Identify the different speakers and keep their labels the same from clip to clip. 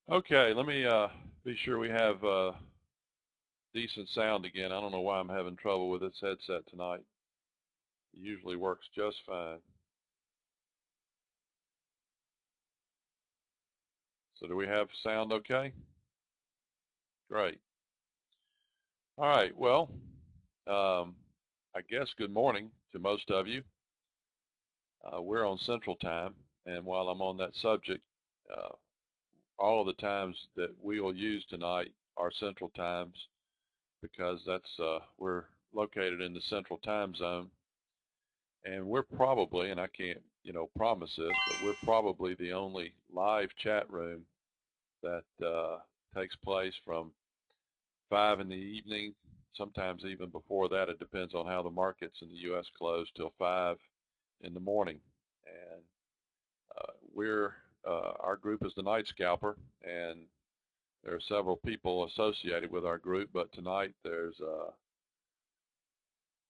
Speaker 1: Okay, let me be sure we have decent sound again. I don't know why I'm having trouble with this headset tonight. It usually works just fine. So do we have sound okay? Great. All right, well, um, I guess good morning to most of you. We're on Central Time, and while I'm on that subject, uh, all of the times that we will use tonight are Central Times because we're located in the Central Time Zone. And we're probably, and I can't, promise this, but we're probably the only live chat room that takes place from 5 in the evening, sometimes even before that. It depends on how the markets in the U.S. close till 5 in the morning. And our group is the Night Scalper, and there are several people associated with our group, but tonight there's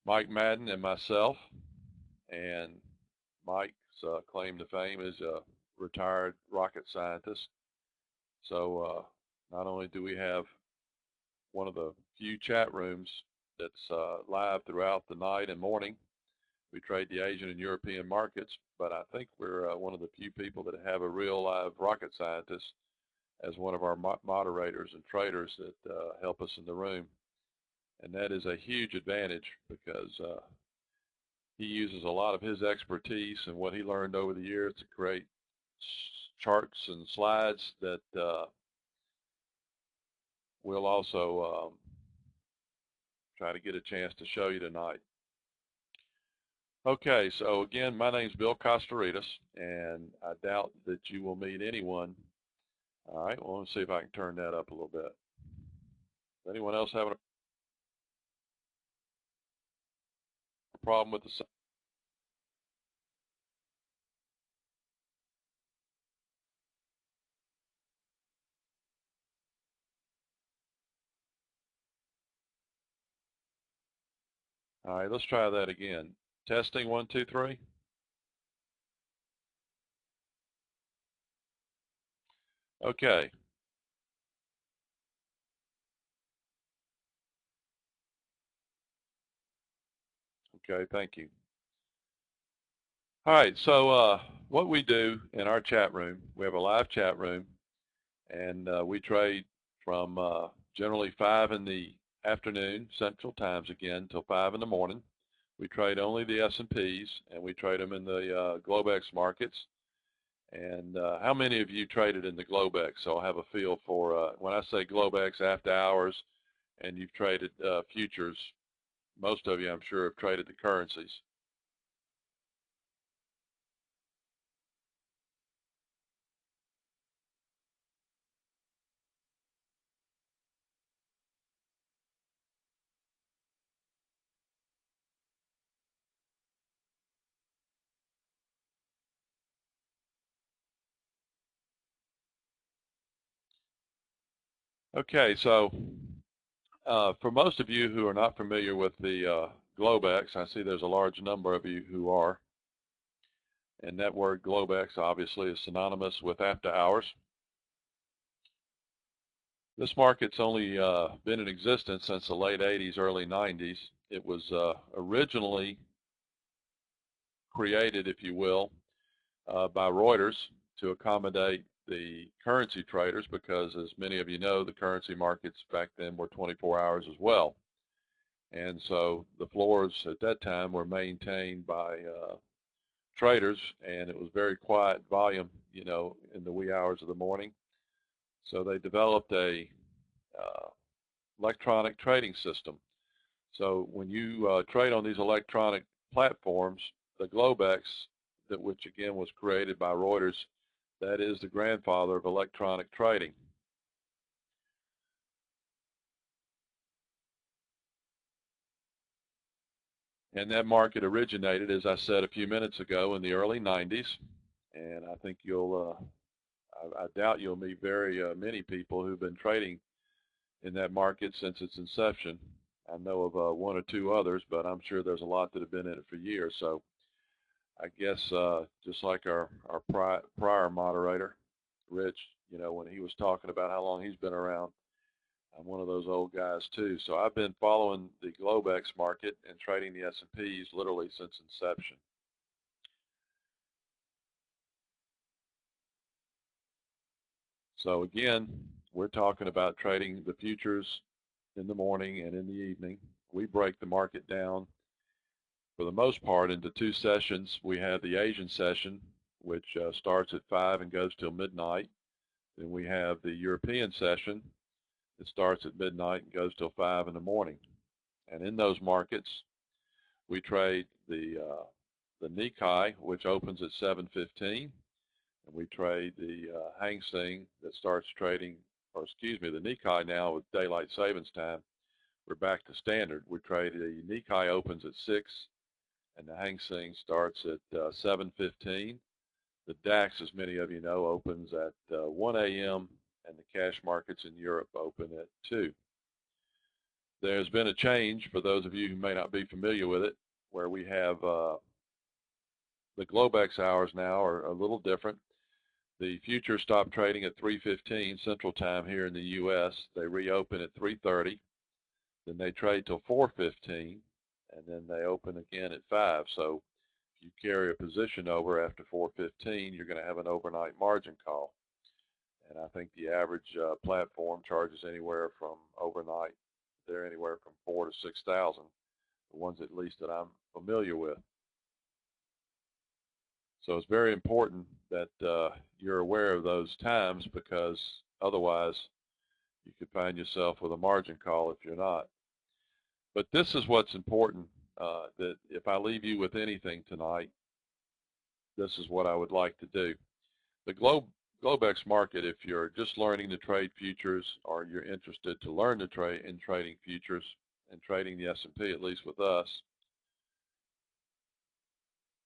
Speaker 1: Mike Madden and myself, and Mike's claim to fame is a retired rocket scientist. So not only do we have one of the few chat rooms that's live throughout the night and morning, we trade the Asian and European markets, but I think we're one of the few people that have a real live rocket scientist as one of our moderators and traders that help us in the room. And that is a huge advantage because he uses a lot of his expertise and what he learned over the years to create charts and slides that we'll also try to get a chance to show you tonight. Okay, so again, my name's Bill Costarides, and I doubt that you will meet anyone. All right, well, let's see if I can turn that up a little bit. Anyone else having a problem with the sound? All right, let's try that again. Testing, 1, 2, 3. Okay. Okay, thank you. All right, so what we do in our chat room, we have a live chat room, and we trade from generally 5 in the afternoon, Central Times again, till 5 in the morning. We trade only the S&Ps, and we trade them in the Globex markets. And how many of you traded in the Globex? So I'll have a feel for when I say Globex after hours, and you've traded futures. Most of you, I'm sure, have traded the currencies. Okay, so for most of you who are not familiar with the Globex, I see there's a large number of you who are, and that word Globex obviously is synonymous with after hours. This market's only been in existence since the late 80s, early 90s. It was originally created, if you will, by Reuters to accommodate the currency traders because, as many of you know, the currency markets back then were 24 hours as well. And so the floors at that time were maintained by traders, and it was very quiet volume, in the wee hours of the morning. So they developed a electronic trading system. So when you trade on these electronic platforms, the Globex, which again was created by Reuters, that is the grandfather of electronic trading. And that market originated, as I said a few minutes ago, in the early 90s. And I think I doubt you'll meet very many people who've been trading in that market since its inception. I know of one or two others, but I'm sure there's a lot that have been in it for years. So I guess just like our prior moderator, Rich, you know, when he was talking about how long he's been around. I'm one of those old guys too. So I've been following the Globex market and trading the S&Ps literally since inception. So again, we're talking about trading the futures in the morning and in the evening. We break the market down for the most part into two sessions. We have the Asian session, which starts at 5 and goes till midnight. Then we have the European session that starts at midnight and goes till 5 in the morning. And in those markets, we trade the Nikkei, which opens at 7:15, and we trade the Hang Seng that starts trading, or excuse me, the Nikkei now with daylight savings time. We're back to standard. We trade the Nikkei opens at 6, and the Hang Seng starts at 7:15. The DAX, as many of you know, opens at 1 a.m., and the cash markets in Europe open at 2. There's been a change for those of you who may not be familiar with it, where we have the Globex hours now are a little different. The futures stop trading at 3:15 Central Time here in the U.S. They reopen at 3:30. Then they trade till 4:15, and then they open again at 5. So if you carry a position over after 4:15, you're going to have an overnight margin call. And I think the average platform charges anywhere from overnight, they're anywhere from 4,000 to 6,000, the ones at least that I'm familiar with. So it's very important that you're aware of those times, because otherwise you could find yourself with a margin call if you're not. But this is what's important, that if I leave you with anything tonight, this is what I would like to do. The Globex market, if you're just learning to trade futures, or you're interested to learn to trade in trading futures and trading the S&P, at least with us,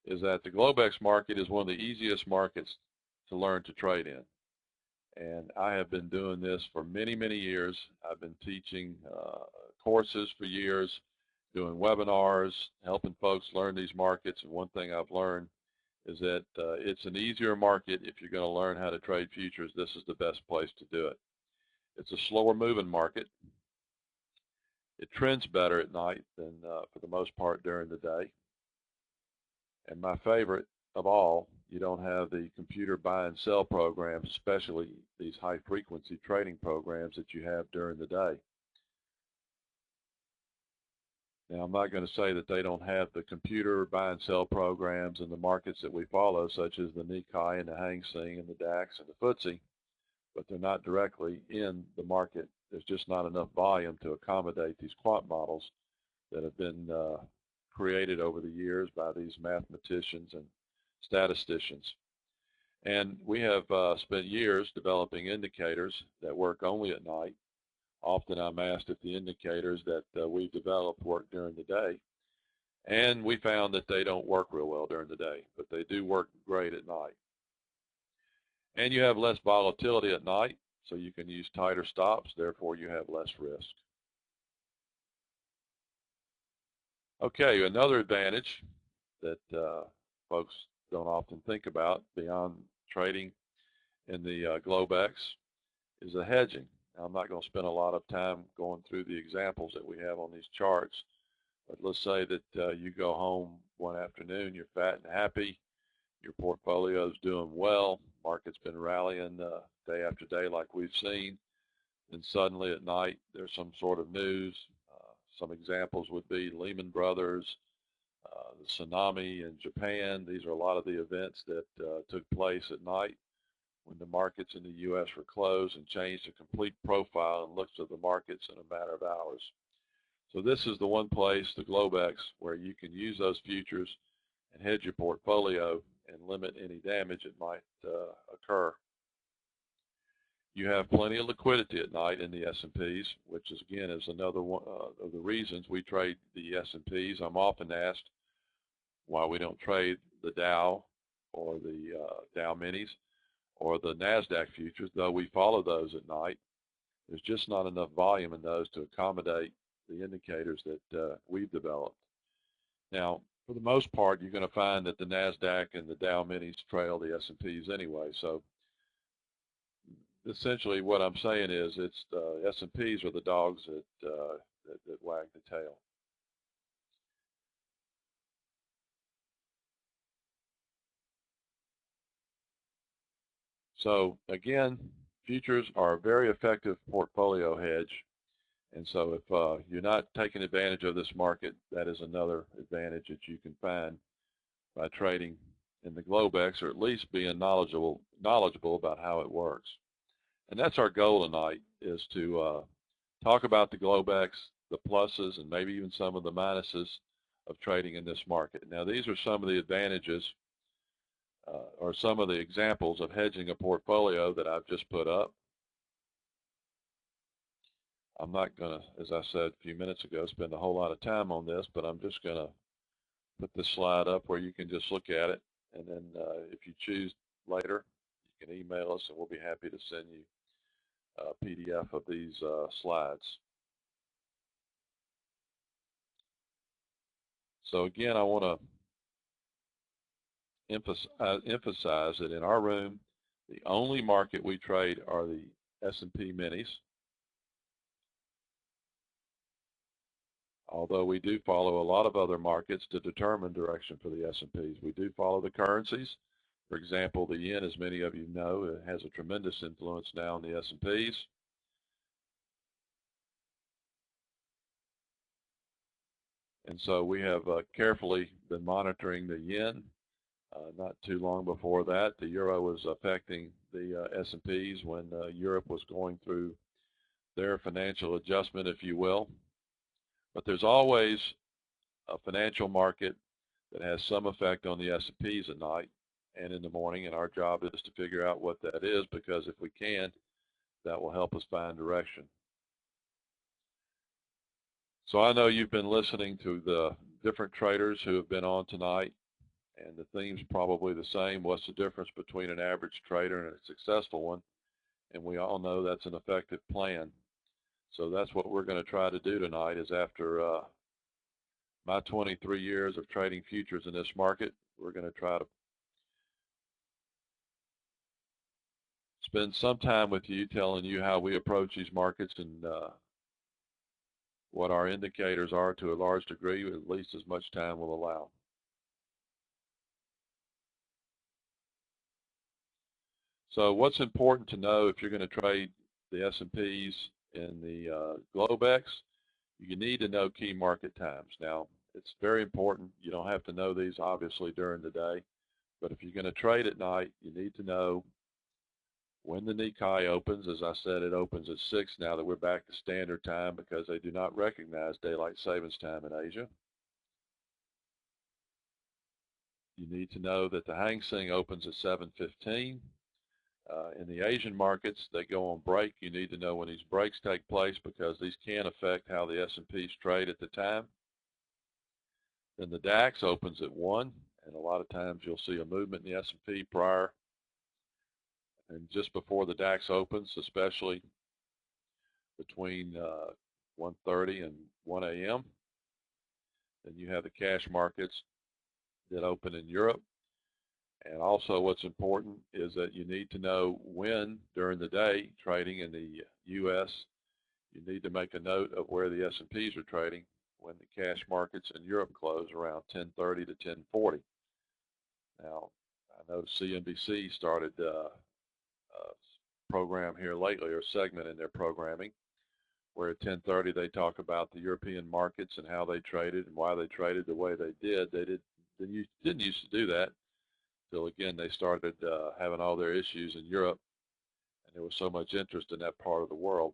Speaker 1: is that the Globex market is one of the easiest markets to learn to trade in. And I have been doing this for many, many years. I've been teaching courses for years, doing webinars, helping folks learn these markets. And one thing I've learned is that it's an easier market. If you're going to learn how to trade futures, this is the best place to do it. It's a slower moving market. It trends better at night than for the most part during the day. And my favorite of all, you don't have the computer buy and sell programs, especially these high frequency trading programs that you have during the day. Now, I'm not going to say that they don't have the computer buy and sell programs in the markets that we follow, such as the Nikkei and the Hang Seng and the DAX and the FTSE, but they're not directly in the market. There's just not enough volume to accommodate these quant models that have been created over the years by these mathematicians and statisticians. And we have spent years developing indicators that work only at night. Often I'm asked if the indicators that we've developed work during the day, and we found that they don't work real well during the day, but they do work great at night. And you have less volatility at night, so you can use tighter stops, therefore you have less risk. Okay, another advantage that folks don't often think about beyond trading in the Globex is the hedging. Now, I'm not going to spend a lot of time going through the examples that we have on these charts, but let's say that you go home one afternoon, you're fat and happy, your portfolio is doing well, market's been rallying day after day like we've seen, and suddenly at night there's some sort of news. Some examples would be Lehman Brothers, the tsunami in Japan. These are a lot of the events that took place at night when the markets in the U.S. were closed, and changed the complete profile and looks of the markets in a matter of hours. So this is the one place, the Globex, where you can use those futures and hedge your portfolio and limit any damage that might occur. You have plenty of liquidity at night in the S&Ps, which is, again, is another one of the reasons we trade the S&Ps. I'm often asked why we don't trade the Dow or the Dow Minis or the NASDAQ futures, though we follow those at night. There's just not enough volume in those to accommodate the indicators that we've developed. Now, for the most part, you're going to find that the NASDAQ and the Dow Minis trail the S&Ps anyway, so essentially what I'm saying is it's S&Ps are the dogs that wag the tail. So again, futures are a very effective portfolio hedge. And so if you're not taking advantage of this market, that is another advantage that you can find by trading in the Globex, or at least being knowledgeable about how it works. And that's our goal tonight, is to talk about the Globex, the pluses, and maybe even some of the minuses of trading in this market. Now, these are some of the advantages or some of the examples of hedging a portfolio that I've just put up. I'm not going to, as I said a few minutes ago, spend a whole lot of time on this, but I'm just going to put this slide up where you can just look at it. And then if you choose later, you can email us and we'll be happy to send you a PDF of these slides. So again, I want to emphasize that in our room, the only market we trade are the S&P minis. Although we do follow a lot of other markets to determine direction for the S&Ps. We do follow the currencies. For example, the yen, as many of you know, has a tremendous influence now on the S&Ps. And so we have carefully been monitoring the yen. Not too long before that, the euro was affecting the S&Ps when Europe was going through their financial adjustment, if you will. But there's always a financial market that has some effect on the S&Ps at night and in the morning, and our job is to figure out what that is, because if we can, that will help us find direction. So I know you've been listening to the different traders who have been on tonight, and the theme's probably the same. What's the difference between an average trader and a successful one? And we all know that's an effective plan. So that's what we're going to try to do tonight, is after my 23 years of trading futures in this market, we're going to try to spend some time with you telling you how we approach these markets and what our indicators are to a large degree, at least as much time will allow. So what's important to know if you're going to trade the S&Ps in the Globex, you need to know key market times. Now, it's very important. You don't have to know these, obviously, during the day. But if you're going to trade at night, you need to know when the Nikkei opens. As I said, it opens at 6 now that we're back to standard time, because they do not recognize daylight savings time in Asia. You need to know that the Hang Seng opens at 7:15. In the Asian markets, they go on break. You need to know when these breaks take place, because these can affect how the S&Ps trade at the time. Then the DAX opens at 1, and a lot of times you'll see a movement in the S&P prior and just before the DAX opens, especially between 1:30 and 1 a.m. Then you have the cash markets that open in Europe. And also what's important is that you need to know when during the day trading in the U.S., you need to make a note of where the S&Ps are trading when the cash markets in Europe close around 10:30 to 10:40. Now, I know CNBC started a program here lately, or segment in their programming, where at 10:30 they talk about the European markets and how they traded and why they traded the way they did. They didn't used to do that until, again, they started having all their issues in Europe, and there was so much interest in that part of the world.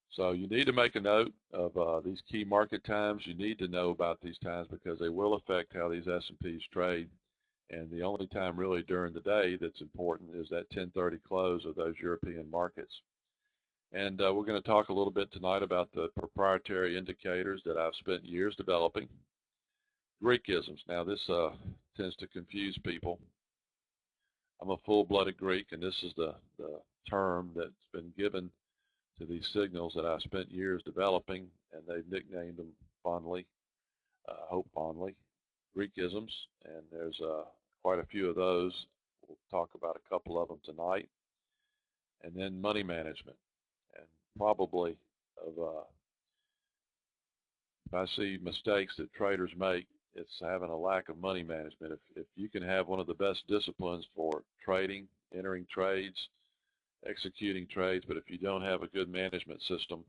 Speaker 1: So you need to make a note of these key market times. You need to know about these times, because they will affect how these S&Ps trade. And the only time really during the day that's important is that 10:30 close of those European markets. And we're going to talk a little bit tonight about the proprietary indicators that I've spent years developing. Greekisms. Now, this tends to confuse people. I'm a full-blooded Greek, and this is the term that's been given to these signals that I've spent years developing, and they've nicknamed them fondly, hope fondly, Greekisms. And there's quite a few of those. We'll talk about a couple of them tonight. And then money management. And probably if I see mistakes that traders make, it's having a lack of money management. If you can have one of the best disciplines for trading, entering trades, executing trades, but if you don't have a good management system,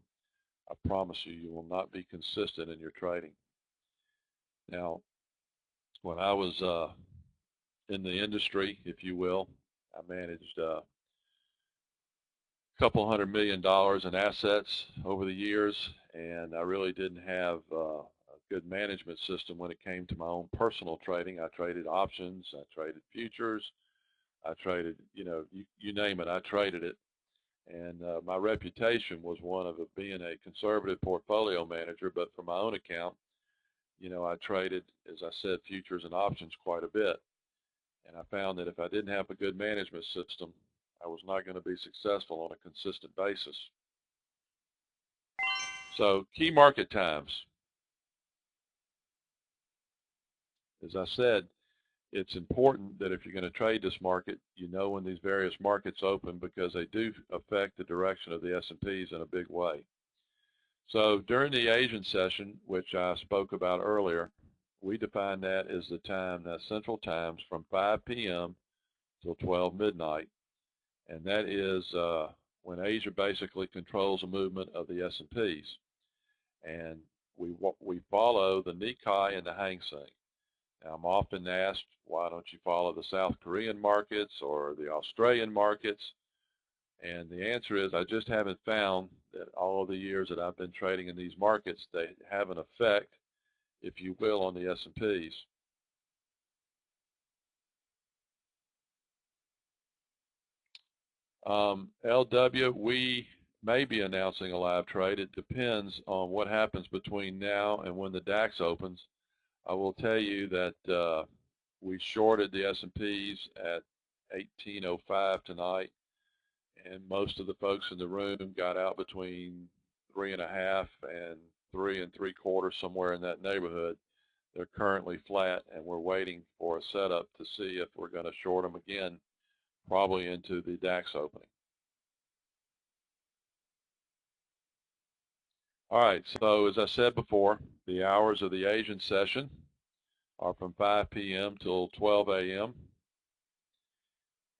Speaker 1: I promise you, you will not be consistent in your trading. Now, when I was in the industry, if you will, I managed a couple $100 million in assets over the years, and I really didn't have a good management system when it came to my own personal trading. I traded options, I traded futures, I traded, you name it, I traded it. And my reputation was one of being a conservative portfolio manager, but for my own account, I traded, as I said, futures and options quite a bit. And I found that if I didn't have a good management system, I was not going to be successful on a consistent basis. So key market times. As I said, it's important that if you're going to trade this market, you know when these various markets open, because they do affect the direction of the S&Ps in a big way. So during the Asian session, which I spoke about earlier, we define that as the time, that central times, from 5 p.m. till 12 midnight. And that is when Asia basically controls the movement of the S&Ps. And we follow the Nikkei and the Hang Seng. Now, I'm often asked, why don't you follow the South Korean markets or the Australian markets? And the answer is, I just haven't found that all of the years that I've been trading in these markets, they have an effect, if you will, on the S&Ps. LW, we may be announcing a live trade. It depends on what happens between now and when the DAX opens. I will tell you that we shorted the S&Ps at 1805 tonight, and most of the folks in the room got out between 3.5 and 3 3/4, somewhere in that neighborhood. They're currently flat, and we're waiting for a setup to see if we're going to short them again, probably into the DAX opening. All right, so as I said before, the hours of the Asian session are from 5 p.m. till 12 a.m.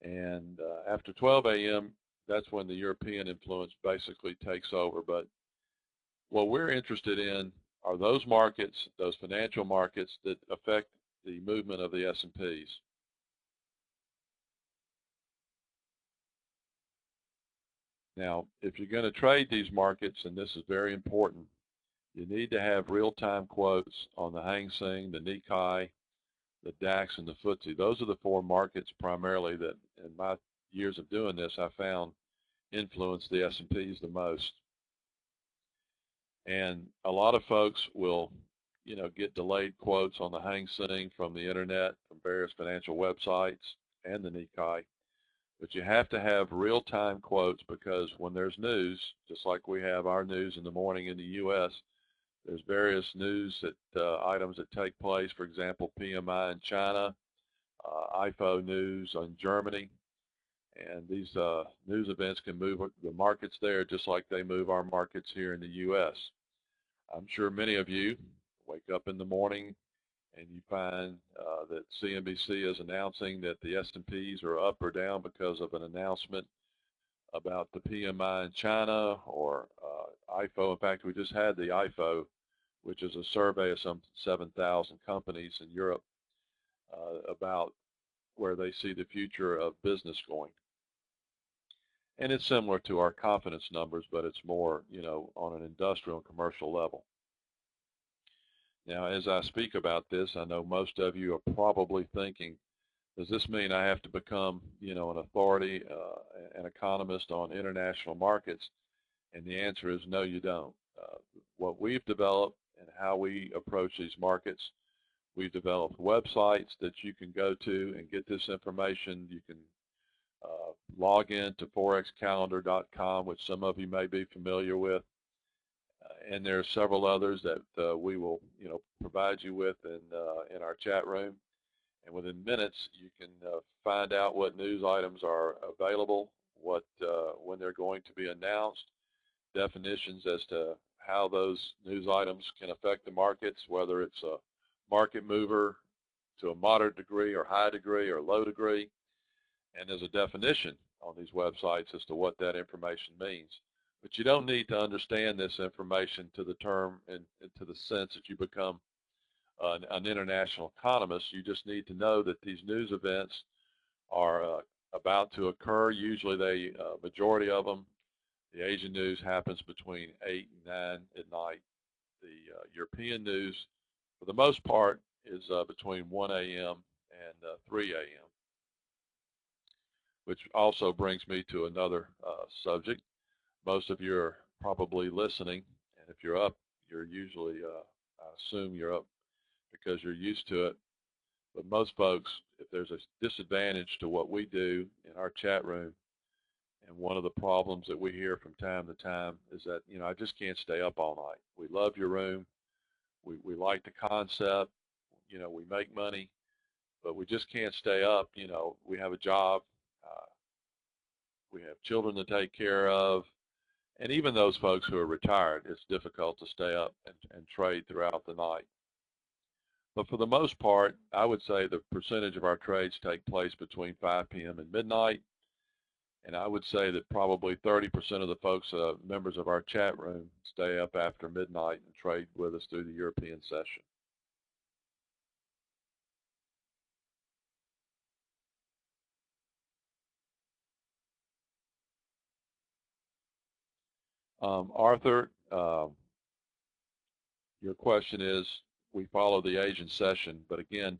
Speaker 1: And after 12 a.m., that's when the European influence basically takes over. But what we're interested in are those markets, those financial markets that affect the movement of the S&Ps. Now, if you're going to trade these markets, and this is very important, you need to have real-time quotes on the Hang Seng, the Nikkei, the DAX, and the FTSE. Those are the four markets primarily that, in my years of doing this, I found influence the S&Ps the most. And a lot of folks will, get delayed quotes on the Hang Seng from the internet, from various financial websites, and the Nikkei. But you have to have real-time quotes, because when there's news, just like we have our news in the morning in the U.S., there's various news that items that take place. For example, PMI in China, IFO news on Germany, and these news events can move the markets there just like they move our markets here in the U.S. I'm sure many of you wake up in the morning and you find that CNBC is announcing that the S&Ps are up or down because of an announcement about the PMI in China or IFO. In fact, we just had the IFO, which is a survey of some 7,000 companies in Europe about where they see the future of business going. And it's similar to our confidence numbers, but it's more, on an industrial and commercial level. Now, as I speak about this, I know most of you are probably thinking, does this mean I have to become, an authority, an economist on international markets? And the answer is no, you don't. What we've developed and how we approach these markets, we've developed websites that you can go to and get this information. You can log in to forexcalendar.com, which some of you may be familiar with, and there are several others that we will, provide you with in our chat room. and within minutes you can find out what news items are available, when they're going to be announced, definitions as to how those news items can affect the markets, whether it's a market mover to a moderate degree or high degree or low degree. And there's a definition on these websites as to what that information means. But you don't need to understand this information to the term and to the sense that you become an international economist. You just need to know that these news events are about to occur. Usually majority of them, the Asian news happens between 8 and 9 at night. The European news, for the most part, is between 1 a.m. and 3 a.m., which also brings me to another subject. Most of you are probably listening, and if you're up, you're usually, I assume you're up because you're used to it. But most folks, if there's a disadvantage to what we do in our chat room, and one of the problems that we hear from time to time is that, I just can't stay up all night. We love your room. We like the concept. We make money, but we just can't stay up. We have a job. We have children to take care of. And even those folks who are retired, it's difficult to stay up and trade throughout the night. But for the most part, I would say the percentage of our trades take place between 5 p.m. and midnight. And I would say that probably 30% of the folks, members of our chat room, stay up after midnight and trade with us through the European session. Arthur, your question is, we follow the Asian session, but again,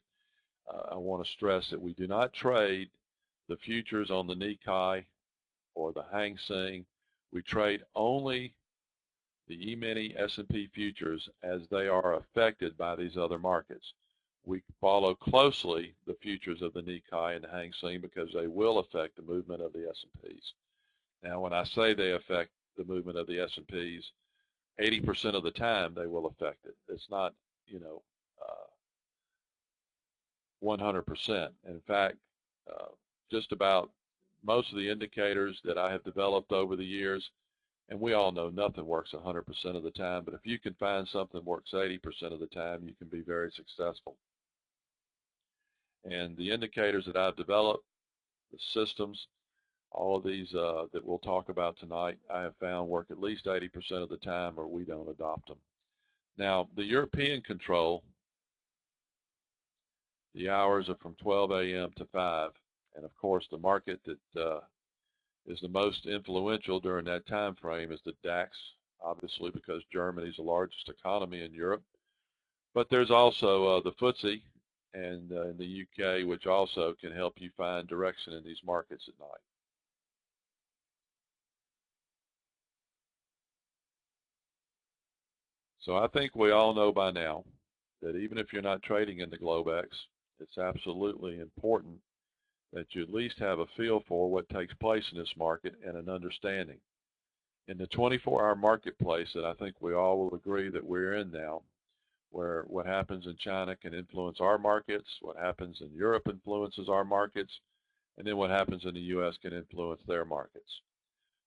Speaker 1: I want to stress that we do not trade the futures on the Nikkei or the Hang Seng. We trade only the E-mini S&P futures as they are affected by these other markets. We follow closely the futures of the Nikkei and the Hang Seng because they will affect the movement of the S&Ps. Now, when I say they affect the movement of the S&Ps, 80% of the time they will affect it. It's not, 100%. In fact, just about most of the indicators that I have developed over the years, and we all know nothing works 100% of the time, but if you can find something that works 80% of the time, you can be very successful. And the indicators that I've developed, the systems, all of these that we'll talk about tonight, I have found work at least 80% of the time, or we don't adopt them. Now, the European control, the hours are from 12 a.m. to 5, and of course the market that is the most influential during that time frame is the DAX, obviously because Germany is the largest economy in Europe. But there's also the FTSE and in the UK, which also can help you find direction in these markets at night. So I think we all know by now that even if you're not trading in the Globex, it's absolutely important that you at least have a feel for what takes place in this market and an understanding. In the 24-hour marketplace that I think we all will agree that we're in now, where what happens in China can influence our markets, what happens in Europe influences our markets, and then what happens in the U.S. can influence their markets.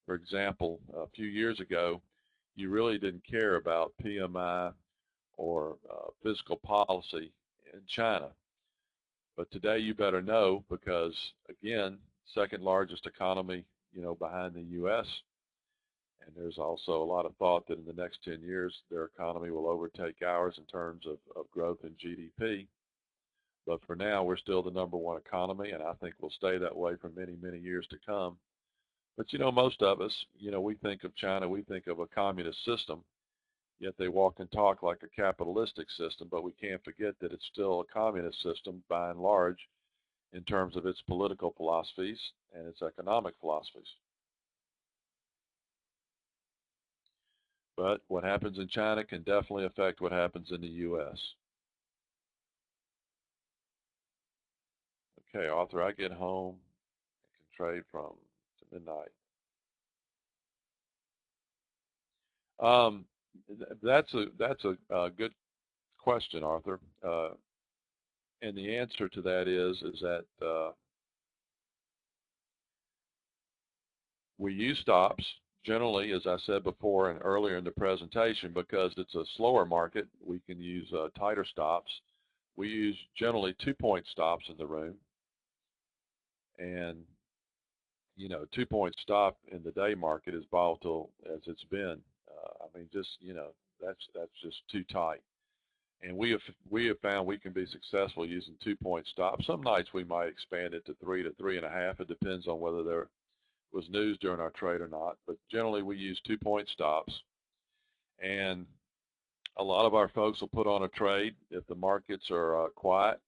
Speaker 1: For example, a few years ago, you really didn't care about PMI or fiscal policy in China. But today you better know because, again, second largest economy, behind the U.S., and there's also a lot of thought that in the next 10 years, their economy will overtake ours in terms of growth in GDP. But for now, we're still the #1 economy, and I think we'll stay that way for many, many years to come. But, most of us, we think of China, we think of a communist system, yet they walk and talk like a capitalistic system, but we can't forget that it's still a communist system by and large in terms of its political philosophies and its economic philosophies. But what happens in China can definitely affect what happens in the U.S. Okay, Arthur, I get home, I can trade from to midnight. That's a good question, Arthur. And the answer to that is that we use stops generally, as I said before and earlier in the presentation, because it's a slower market. We can use tighter stops. We use generally 2-point stops in the room, and 2-point stop in the day market is volatile as it's been. I mean, just that's just too tight. And we have found we can be successful using 2-point stops. Some nights we might expand it to 3 to 3.5. It depends on whether there was news during our trade or not. But generally we use 2-point stops. And a lot of our folks will put on a trade if the markets are quiet,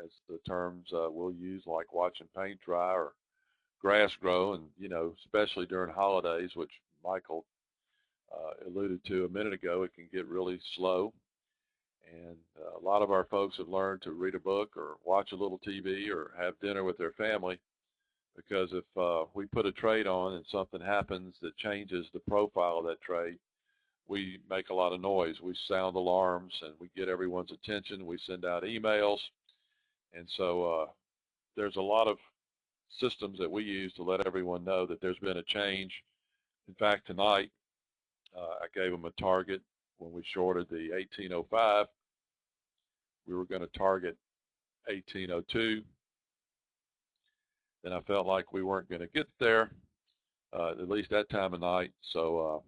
Speaker 1: as the terms we'll use, like watching paint dry or grass grow, and especially during holidays, which Michael alluded to a minute ago, it can get really slow. And a lot of our folks have learned to read a book or watch a little TV or have dinner with their family, because if we put a trade on and something happens that changes the profile of that trade, we make a lot of noise. We sound alarms and we get everyone's attention. We send out emails. And so there's a lot of systems that we use to let everyone know that there's been a change. In fact, tonight I gave them a target when we shorted the 1805. We were going to target 1802. Then I felt like we weren't going to get there, at least that time of night. So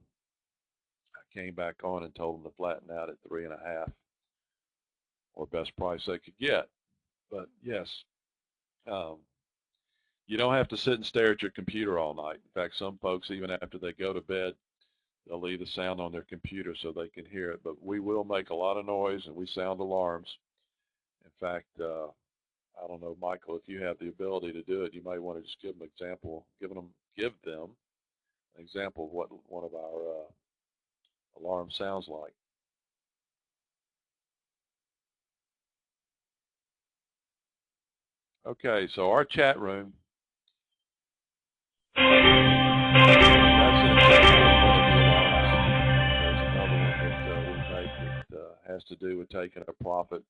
Speaker 1: I came back on and told them to flatten out at 3.5, or best price they could get. But yes, you don't have to sit and stare at your computer all night. In fact, some folks, even after they go to bed, they'll leave the sound on their computer so they can hear it. But we will make a lot of noise and we sound alarms. In fact, I don't know, Michael, if you have the ability to do it, you might want to just give them an example of what one of our alarms sounds like. Okay, so our chat room, that's an example of one of the alarms. There's another one that we make that has to do with taking a profit.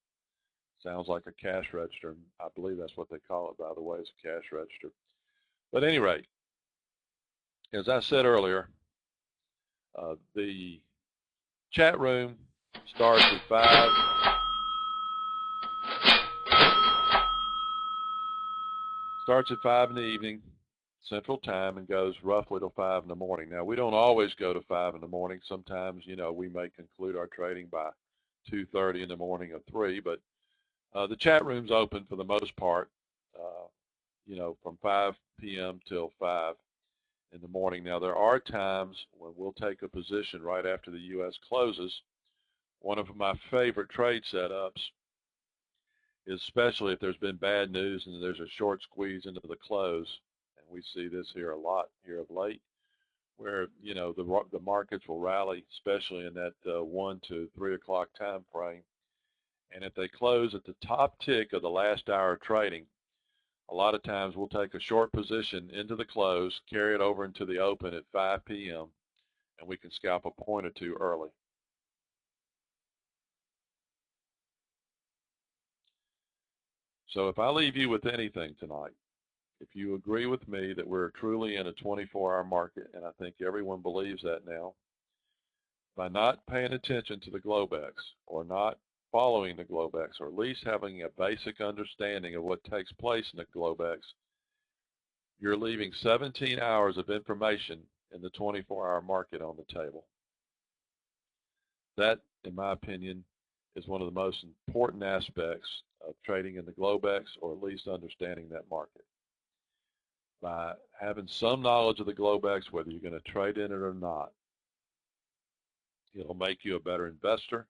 Speaker 1: Sounds like a cash register. I believe that's what they call it, by the way, is a cash register. But at any rate, as I said earlier, the chat room starts at 5. Starts at 5 in the evening, Central Time, and goes roughly till 5 in the morning. Now, we don't always go to 5 in the morning. Sometimes, we may conclude our trading by 2:30 in the morning or 3, but the chat room's open for the most part, from 5 p.m. till 5 in the morning. Now, there are times when we'll take a position right after the U.S. closes. One of my favorite trade setups, especially if there's been bad news and there's a short squeeze into the close, and we see this here a lot here of late, where the markets will rally, especially in that 1 to 3 o'clock time frame. And if they close at the top tick of the last hour of trading, a lot of times we'll take a short position into the close, carry it over into the open at 5 p.m., and we can scalp a point or two early. So if I leave you with anything tonight, if you agree with me that we're truly in a 24-hour market, and I think everyone believes that now, by not paying attention to the Globex, or not following the Globex, or at least having a basic understanding of what takes place in the Globex, you're leaving 17 hours of information in the 24-hour market on the table. That, in my opinion, is one of the most important aspects of trading in the Globex, or at least understanding that market. By having some knowledge of the Globex, whether you're going to trade in it or not, it'll make you a better investor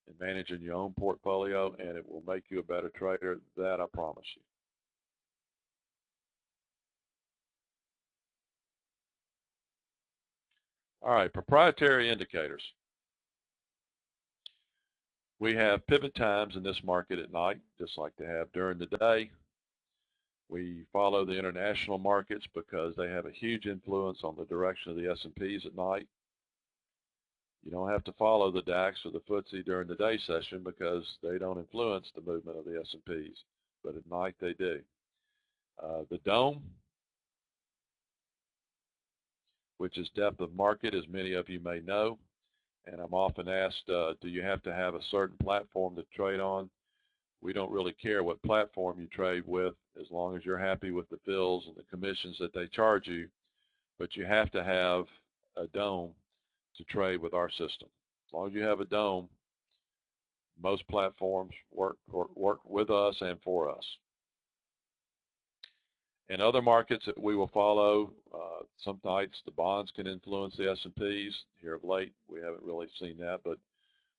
Speaker 1: in managing your own portfolio, and it will make you a better trader. That I promise you. All right, proprietary indicators. We have pivot times in this market at night, just like they have during the day. We follow the international markets because they have a huge influence on the direction of the S&Ps at night. You don't have to follow the DAX or the FTSE during the day session because they don't influence the movement of the S&Ps, but at night they do. The DOM, which is depth of market, as many of you may know, and I'm often asked, do you have to have a certain platform to trade on? We don't really care what platform you trade with as long as you're happy with the fills and the commissions that they charge you, but you have to have a DOM to trade with our system. As long as you have a DOM, most platforms work with us and for us. In other markets that we will follow, some nights the bonds can influence the S&Ps. Here of late, we haven't really seen that, but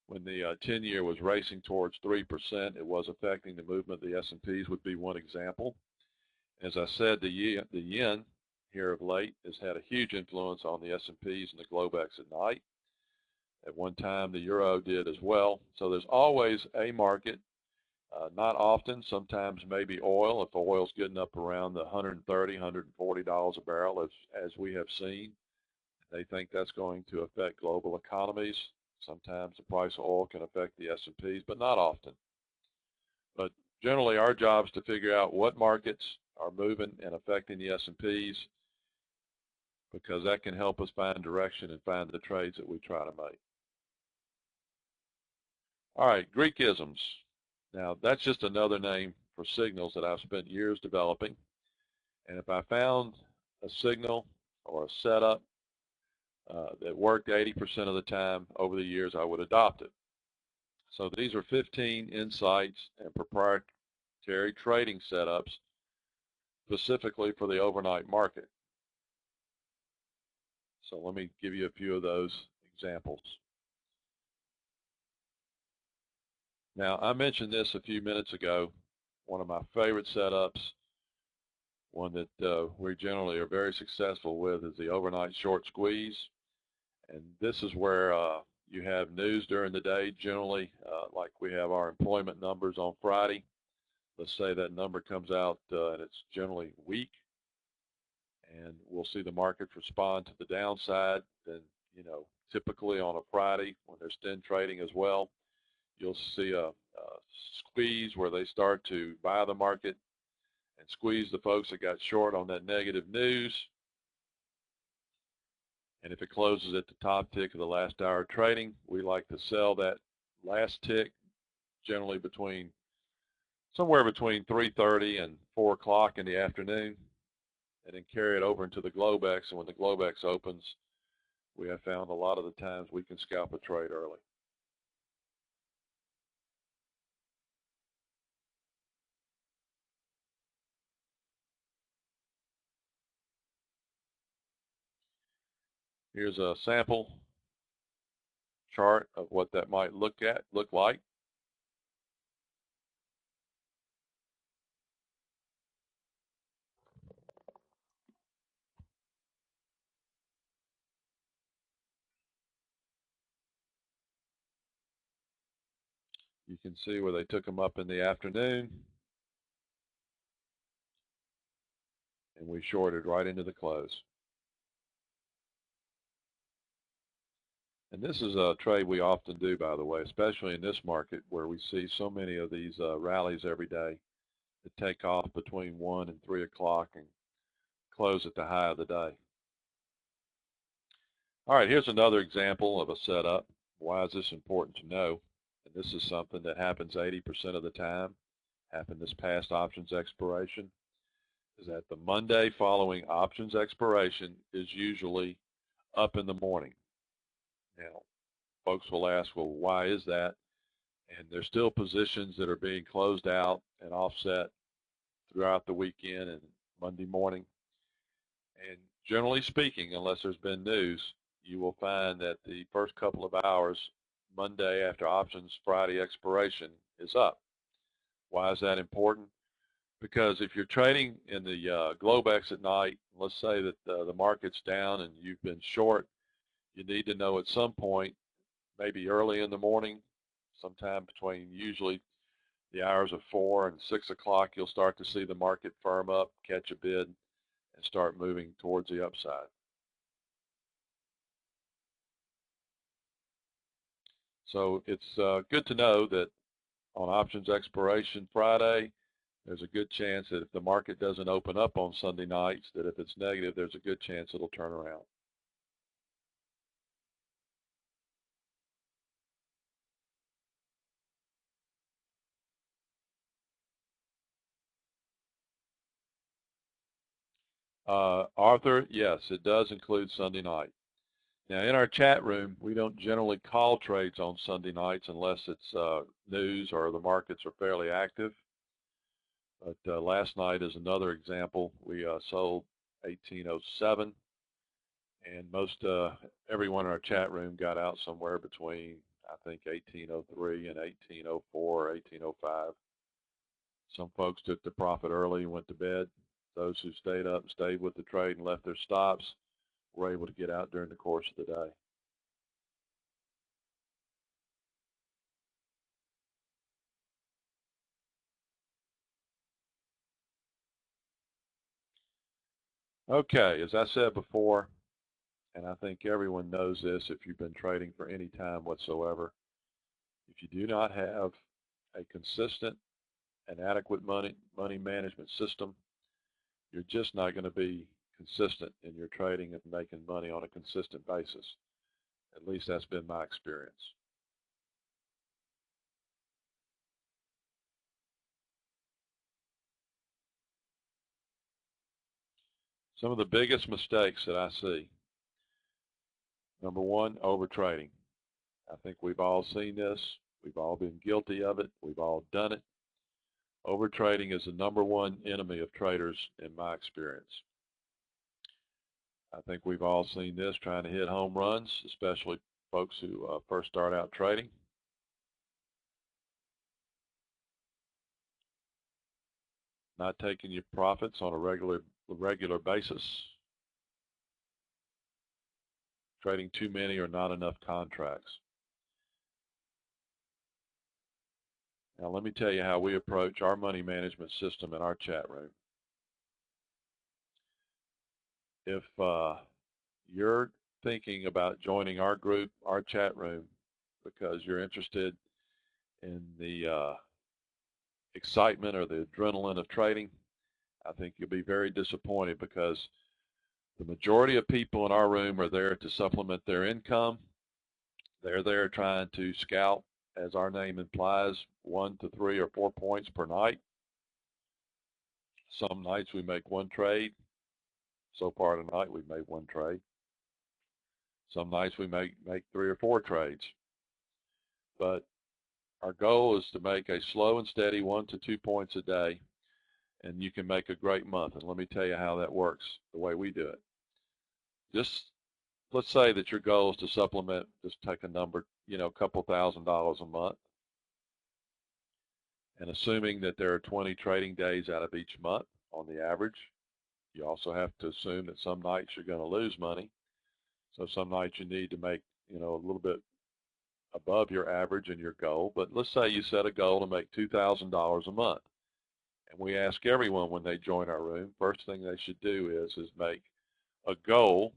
Speaker 1: when the 10-year was racing towards 3%, it was affecting the movement of the S&Ps would be one example. As I said, the yen here of late has had a huge influence on the S&Ps and the Globex at night. At one time, the euro did as well. So there's always a market. Not often, sometimes maybe oil, if oil's getting up around the $130, $140 a barrel, as we have seen. They think that's going to affect global economies. Sometimes the price of oil can affect the S&Ps, but not often. But generally, our job is to figure out what markets are moving and affecting the S&Ps, because that can help us find direction and find the trades that we try to make. All right, Greek isms. Now, that's just another name for signals that I've spent years developing. And if I found a signal or a setup that worked 80% of the time over the years, I would adopt it. So these are 15 insights and proprietary trading setups specifically for the overnight market. So let me give you a few of those examples. Now, I mentioned this a few minutes ago. One of my favorite setups, one that we generally are very successful with, is the overnight short squeeze. And this is where you have news during the day, generally, like we have our employment numbers on Friday. Let's say that number comes out and it's generally weak, and we'll see the market respond to the downside. Then, typically on a Friday when there's thin trading as well, you'll see a squeeze where they start to buy the market and squeeze the folks that got short on that negative news. And if it closes at the top tick of the last hour of trading, we like to sell that last tick, generally somewhere between 3:30 and 4 o'clock in the afternoon, and then carry it over into the Globex. And when the Globex opens, we have found a lot of the times we can scalp a trade early. Here's a sample chart of what that might look like. You can see where they took them up in the afternoon, and we shorted right into the close. And this is a trade we often do, by the way, especially in this market where we see so many of these rallies every day that take off between 1 and 3 o'clock and close at the high of the day. All right, here's another example of a setup. Why is this important to know? And this is something that happens 80% of the time, happened this past options expiration, is that the Monday following options expiration is usually up in the morning. Now, folks will ask, well, why is that? And there's still positions that are being closed out and offset throughout the weekend and Monday morning. And generally speaking, unless there's been news, you will find that the first couple of hours Monday after options Friday expiration is up. Why is that important? Because if you're trading in the Globex at night, let's say that the market's down and you've been short, you need to know at some point, maybe early in the morning, sometime between usually the hours of 4 and 6 o'clock, you'll start to see the market firm up, catch a bid, and start moving towards the upside. So it's good to know that on options expiration Friday, there's a good chance that if the market doesn't open up on Sunday nights, that if it's negative, there's a good chance it'll turn around. Arthur, yes, it does include Sunday night. Now, in our chat room, we don't generally call trades on Sunday nights unless it's news or the markets are fairly active. But last night is another example. We sold 1807, and most everyone in our chat room got out somewhere between, I think, 1803 and 1804 or 1805. Some folks took the profit early and went to bed. Those who stayed up and stayed with the trade and left their stops were able to get out during the course of the day. Okay, as I said before, and I think everyone knows this if you've been trading for any time whatsoever, if you do not have a consistent and adequate money management system, you're just not going to be consistent in your trading and making money on a consistent basis. At least that's been my experience. Some of the biggest mistakes that I see. Number one, overtrading. I think we've all seen this. We've all been guilty of it. We've all done it. Overtrading is the number one enemy of traders in my experience. I think we've all seen this, trying to hit home runs, especially folks who first start out trading. Not taking your profits on a regular basis. Trading too many or not enough contracts. Now let me tell you how we approach our money management system in our chat room. If you're thinking about joining our group, our chat room, because you're interested in the excitement or the adrenaline of trading, I think you'll be very disappointed, because the majority of people in our room are there to supplement their income. They're there trying to scalp, as our name implies, 1 to 3 or 4 points per night. Some nights we make one trade. So far tonight we've made one trade. Some nights we make 3 or 4 trades. But our goal is to make a slow and steady 1 to 2 points a day, and you can make a great month. And let me tell you how that works the way we do it. Just let's say that your goal is to supplement, just take a number, a couple $1,000s a month. And assuming that there are 20 trading days out of each month on the average, you also have to assume that some nights you're going to lose money. So some nights you need to make, a little bit above your average and your goal. But let's say you set a goal to make $2,000 a month. And we ask everyone when they join our room, first thing they should do is make a goal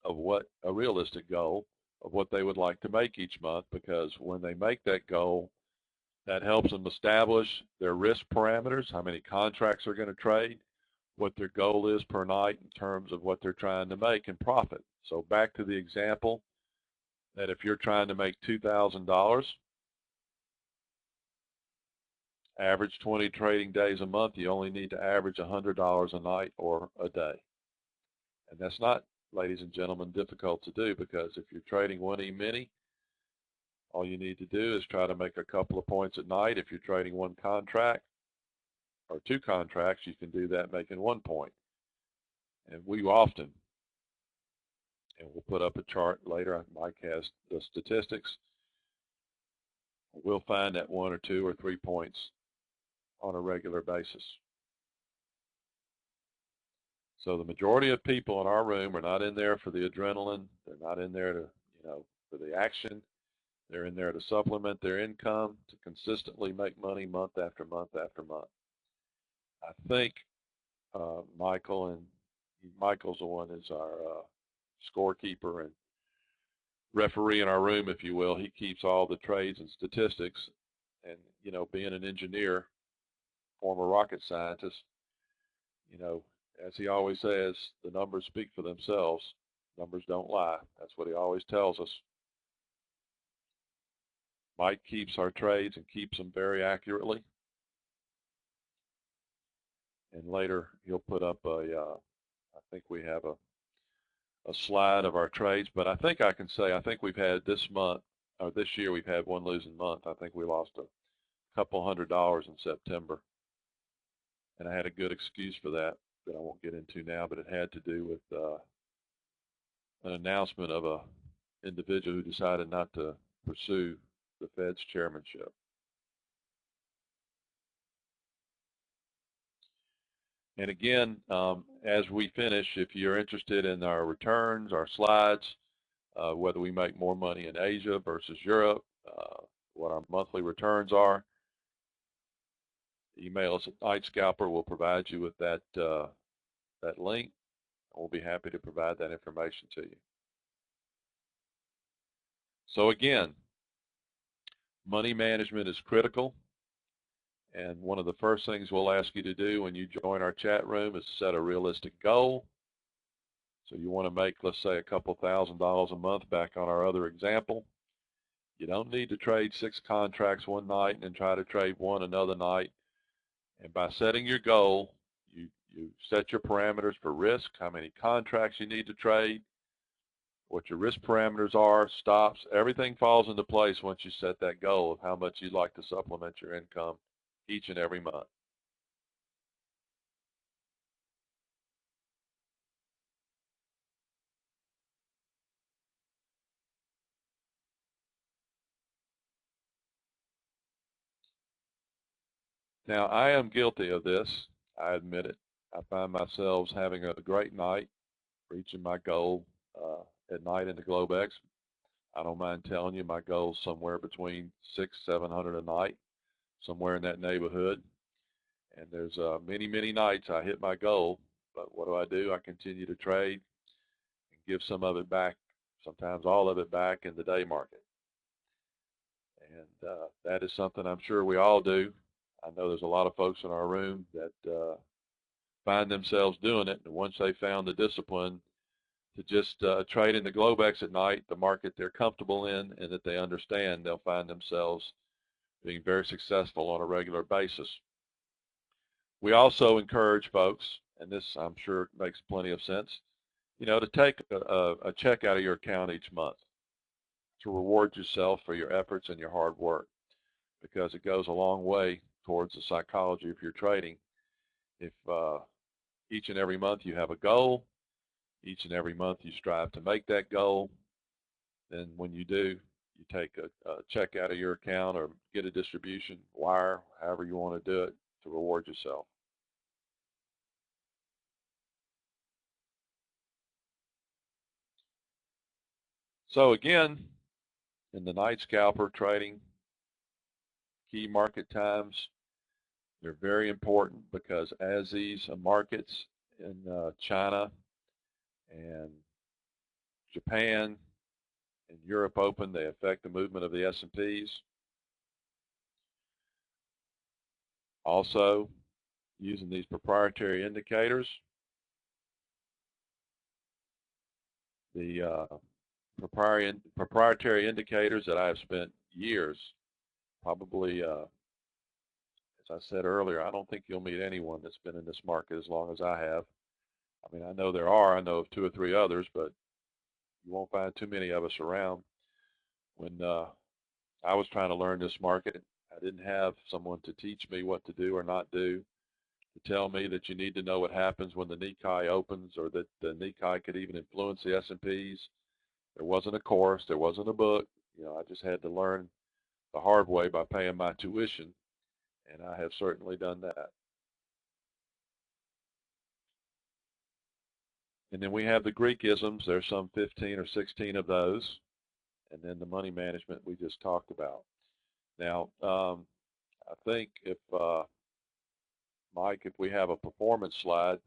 Speaker 1: of a realistic goal of what they would like to make each month, because when they make that goal, that helps them establish their risk parameters, how many contracts they're going to trade, what their goal is per night in terms of what they're trying to make in profit. So back to the example that if you're trying to make $2,000, average 20 trading days a month, you only need to average $100 a night or a day. And that's not, ladies and gentlemen, difficult to do, because if you're trading 1E-mini, all you need to do is try to make a couple of points at night. If you're trading one contract or 2 contracts, you can do that making 1 point. And we often, and we'll put up a chart later, Mike has the statistics, we'll find that 1 or 2 or 3 points on a regular basis. So the majority of people in our room are not in there for the adrenaline. They're not in there to, for the action. They're in there to supplement their income, to consistently make money month after month after month. I think Michael's the one is our scorekeeper, and referee in our room, if you will. He keeps all the trades and statistics. And, you know, being an engineer, former rocket scientist, you know, as he always says, the numbers speak for themselves. Numbers don't lie. That's what he always tells us. Mike keeps our trades and keeps them very accurately. And later he'll put up I think we have a slide of our trades, but I think I can say, I think we've had this month, or this year, we've had one losing month. I think we lost a couple $100 in September. And I had a good excuse for that I won't get into now, but it had to do with an announcement of a individual who decided not to pursue the Fed's chairmanship. And again, as we finish, if you're interested in our returns, our slides, whether we make more money in Asia versus Europe, what our monthly returns are, email us at Night Scalper. We'll provide you with that link. We'll be happy to provide that information to you. So again, money management is critical. And one of the first things we'll ask you to do when you join our chat room is set a realistic goal. So you want to make, let's say, a couple $1,000s a month back on our other example. You don't need to trade 6 contracts one night and then try to trade one another night. And by setting your goal, you set your parameters for risk, how many contracts you need to trade, what your risk parameters are, stops. Everything falls into place once you set that goal of how much you'd like to supplement your income each and every month. Now, I am guilty of this. I admit it. I find myself having a great night, reaching my goal at night in the Globex. I don't mind telling you my goal is somewhere between 600-700 a night, somewhere in that neighborhood. And there's many nights I hit my goal, but what do? I continue to trade and give some of it back, sometimes all of it back in the day market. And that is something I'm sure we all do. I know there's a lot of folks in our room that find themselves doing it, and once they found the discipline to just trade in the Globex at night, the market they're comfortable in and that they understand, they'll find themselves being very successful on a regular basis. We also encourage folks, and this I'm sure makes plenty of sense, you know, to take a check out of your account each month to reward yourself for your efforts and your hard work, because it goes a long way towards the psychology of your trading. If each and every month you have a goal, each and every month you strive to make that goal, then when you do, you take a check out of your account or get a distribution, wire, however you want to do it, to reward yourself. So again, in the night scalper trading, key market times, they're very important, because as these markets in China and Japan and Europe open, they affect the movement of the S&Ps. Also, using these proprietary indicators, the proprietary indicators that I have spent years, probably, as I said earlier, I don't think you'll meet anyone that's been in this market as long as I have. I mean, I know there are. I know of 2 or 3 others, but you won't find too many of us around. When I was trying to learn this market, I didn't have someone to teach me what to do or not do, to tell me that you need to know what happens when the Nikkei opens, or that the Nikkei could even influence the S&Ps. There wasn't a course, there wasn't a book. You know, I just had to learn the hard way by paying my tuition, and I have certainly done that. And then we have the Greek isms. There's some 15 or 16 of those. And then the money management we just talked about. Now, I think if, Mike, if we have a performance slide,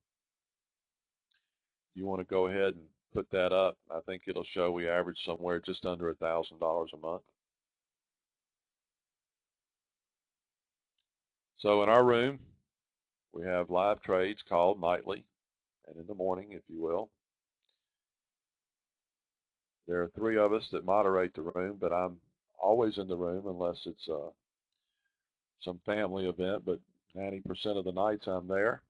Speaker 1: you want to go ahead and put that up. I think it'll show we average somewhere just under $1,000 a month. So in our room, we have live trades called nightly and in the morning, if you will. There are 3 of us that moderate the room, but I'm always in the room unless it's some family event, but 90% of the nights I'm there,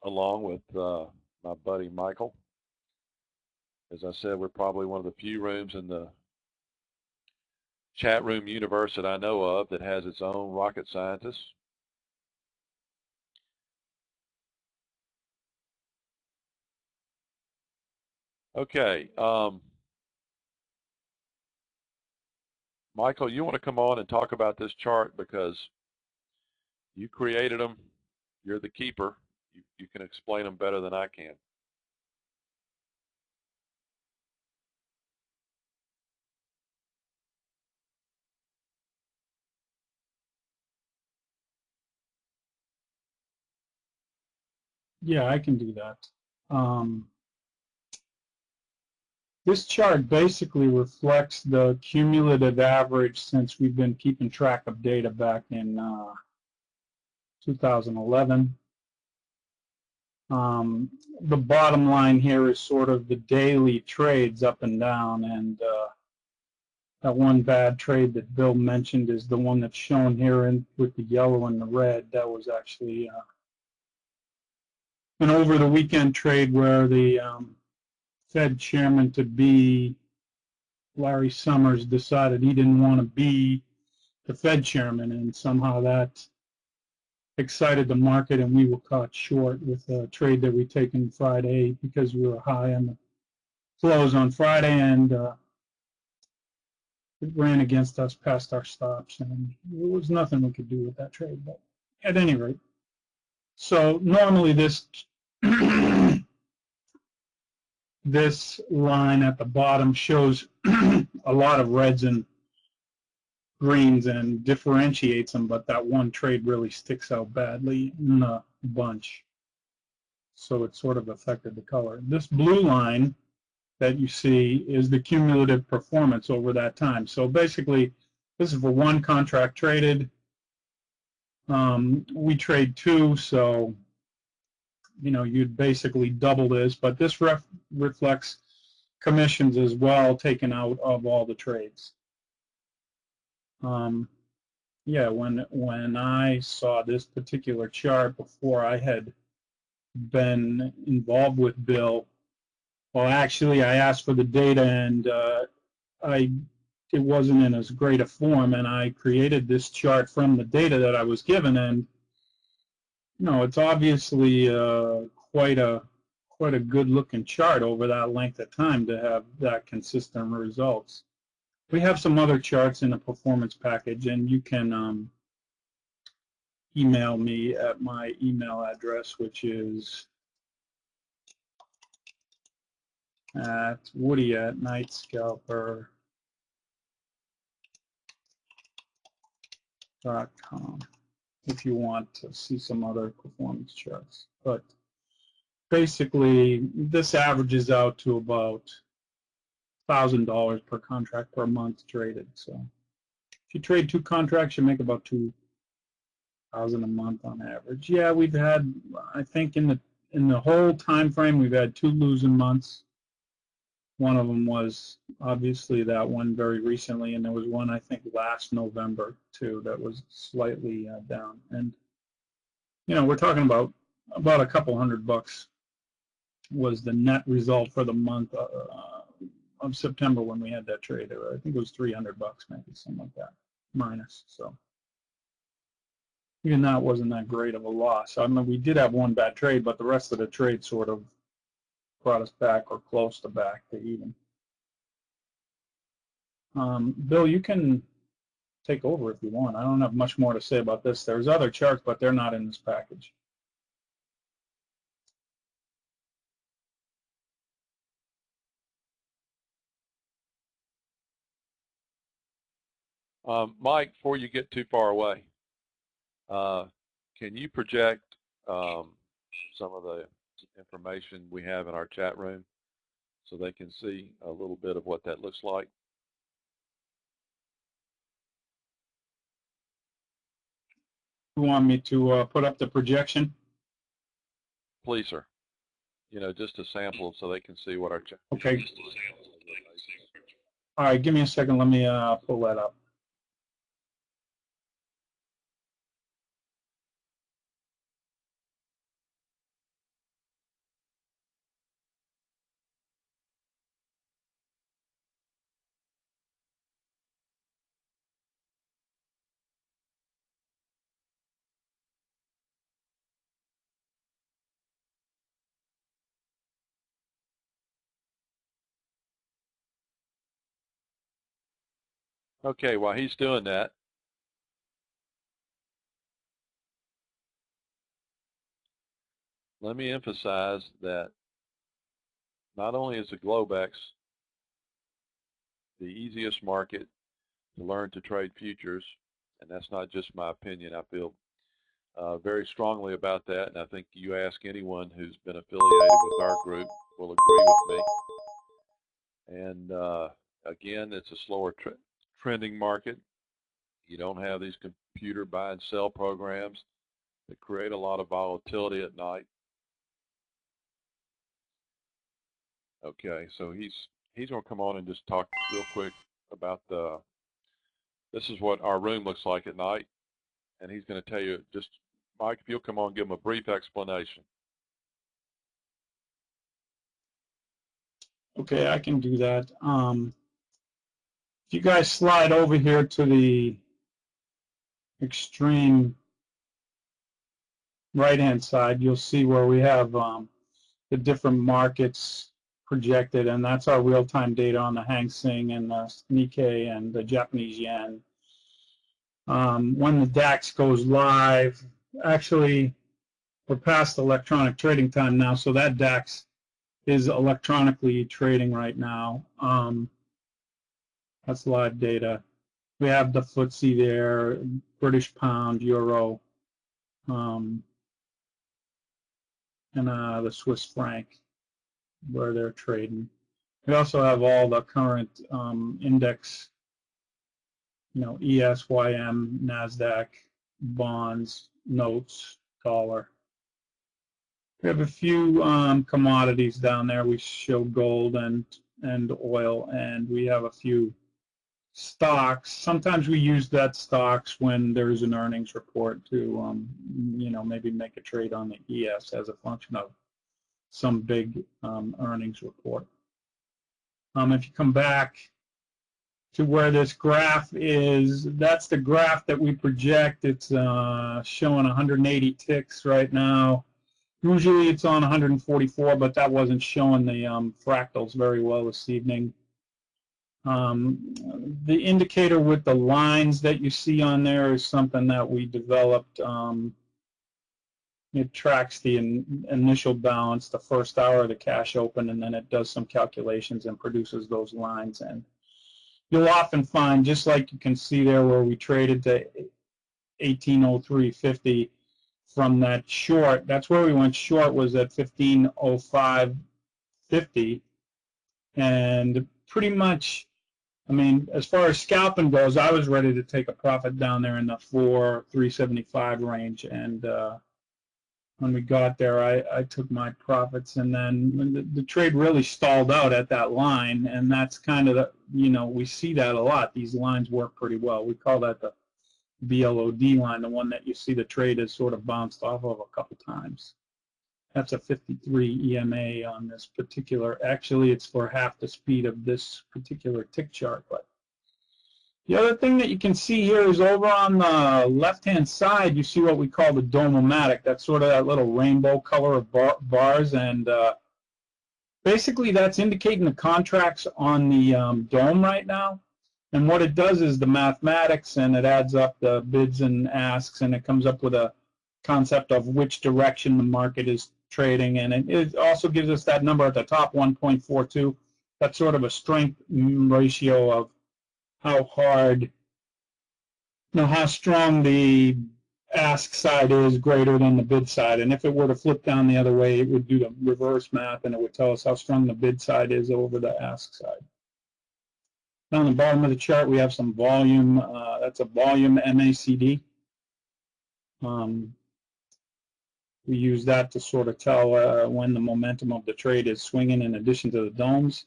Speaker 1: along with my buddy Michael. As I said, we're probably one of the few rooms in the chat room universe that I know of that has its own rocket scientist. Okay. Michael, you want to come on and talk about this chart because you created them. You're the keeper. You can explain them better than I can.
Speaker 2: Yeah, I can do that. This chart basically reflects the cumulative average since we've been keeping track of data back in 2011. The bottom line here is sort of the daily trades up and down, and that one bad trade that Bill mentioned is the one that's shown here with the yellow and the red. That was actually an over the weekend trade where the Fed chairman to be, Larry Summers, decided he didn't want to be the Fed chairman, and somehow that excited the market, and we were caught short with a trade that we taken Friday because we were high on the close on Friday, and it ran against us past our stops, and there was nothing we could do with that trade. But at any rate, so normally this this line at the bottom shows a lot of reds and greens and differentiates them, but that one trade really sticks out badly in the bunch. So it sort of affected the color. This blue line that you see is the cumulative performance over that time. So basically, this is for one contract traded. We trade 2, so you'd basically double this, but this reflects commissions as well taken out of all the trades. Yeah, when I saw this particular chart before I had been involved with Bill, well, actually, I asked for the data, and it wasn't in as great a form, and I created this chart from the data that I was given, and it's obviously quite a good-looking chart over that length of time to have that consistent results. We have some other charts in the performance package, and you can email me at my email address, which is at woody@nightscalper.com if you want to see some other performance charts. But basically, this averages out to about $1,000 per contract per month traded. So if you trade 2 contracts, you make about $2,000 a month on average. Yeah, we've had, I think in the whole time frame, we've had 2 losing months. One of them was obviously that one very recently, and there was one I think last November too that was slightly down. And we're talking about a couple $100 was the net result for the month of September when we had that trade. I think it was $300, maybe something like that, minus. So even that wasn't that great of a loss. I mean, we did have one bad trade, but the rest of the trade sort of brought us back or close to back to even. Bill, you can take over if you want. I don't have much more to say about this. There's other charts, but they're not in this package.
Speaker 1: Mike, before you get too far away, can you project some of the information we have in our chat room? so they can see a little bit of what that looks like.
Speaker 2: You want me to put up the projection?
Speaker 1: Please, sir. You know, just a sample so they can see what our check.
Speaker 2: Okay. All right, give me a second. Let me pull that up.
Speaker 1: Okay, while he's doing that, let me emphasize that not only is the Globex the easiest market to learn to trade futures, and that's not just my opinion, I feel very strongly about that, and I think you ask anyone who's been affiliated with our group will agree with me. And again, it's a slower trending market. You don't have these computer buy and sell programs that create a lot of volatility at night. Okay, so he's going to come on and just talk real quick about this is what our room looks like at night, and he's going to tell you, just Mike, if you'll come on, give him a brief explanation.
Speaker 2: Okay, I can do that. If you guys slide over here to the extreme right-hand side, you'll see where we have the different markets projected, and that's our real-time data on the Hang Seng and the Nikkei and the Japanese yen. When the DAX goes live, actually, we're past electronic trading time now, so that DAX is electronically trading right now. That's live data. We have the FTSE there, British pound, euro, and the Swiss franc, where they're trading. We also have all the current index, you know, ES, YM, NASDAQ, bonds, notes, dollar. We have a few commodities down there. We show gold and oil, and we have a few stocks. Sometimes we use that stocks when there's an earnings report to, you know, maybe make a trade on the ES as a function of some big earnings report. If you come back to where this graph is, that's the graph that we project. It's showing 180 ticks right now. Usually it's on 144, but that wasn't showing the fractals very well this evening. The indicator with the lines that you see on there is something that we developed. It tracks the initial balance, the first hour of the cash open, and then it does some calculations and produces those lines. And you'll often find, just like you can see there where we traded to 1803.50 from that short, that's where we went short, was at 1505.50. And pretty much, I mean, as far as scalping goes, I was ready to take a profit down there in the 375 range, and when we got there, I took my profits, and then when the trade really stalled out at that line, and that's kind of the, you know, we see that a lot. These lines work pretty well. We call that the BLOD line, the one that you see the trade has sort of bounced off of a couple times. That's a 53 EMA on this particular. Actually, it's for half the speed of this particular tick chart. But the other thing that you can see here is over on the left-hand side, you see what we call the dome-o-matic. That's sort of that little rainbow color of bars, and basically that's indicating the contracts on the dome right now. And what it does is the mathematics, and it adds up the bids and asks, and it comes up with a concept of which direction the market is trading. And it also gives us that number at the top, 1.42. That's sort of a strength ratio of how hard, you know, how strong the ask side is greater than the bid side. And if it were to flip down the other way, it would do the reverse math and it would tell us how strong the bid side is over the ask side. Down the bottom of the chart, we have some volume. That's a volume MACD. We use that to sort of tell when the momentum of the trade is swinging in addition to the domes.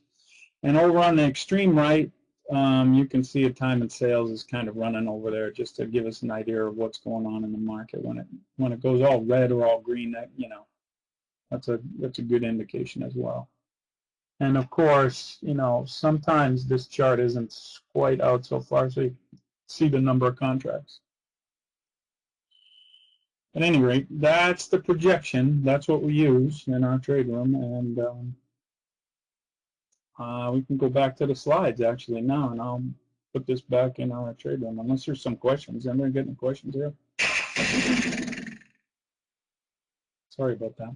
Speaker 2: And over on the extreme right, you can see a time and sales is kind of running over there just to give us an idea of what's going on in the market. When it goes all red or all green, that, you know, that's a good indication as well. And of course, you know, sometimes this chart isn't quite out so far, so you see the number of contracts. At any rate, that's the projection. That's what we use in our trade room, and we can go back to the slides actually now, and I'll put this back in our trade room. Unless there's some questions. Anybody getting questions here? Sorry about that.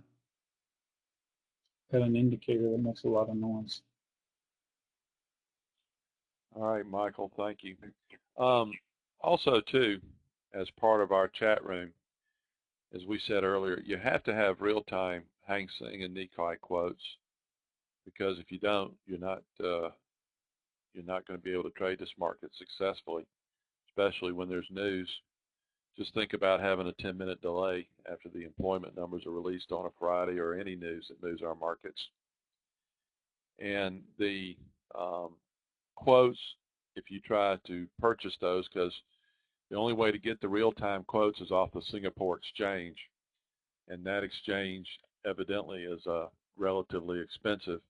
Speaker 2: Got an indicator that makes a lot of noise.
Speaker 1: All right, Michael, thank you. Also, too, as part of our chat room, as we said earlier, you have to have real-time Hang Seng and Nikkei quotes, because if you don't, you're not going to be able to trade this market successfully, especially when there's news. Just think about having a 10-minute delay after the employment numbers are released on a Friday, or any news that moves our markets. And the quotes, if you try to purchase those, because the only way to get the real-time quotes is off the Singapore exchange, and that exchange evidently is relatively expensive.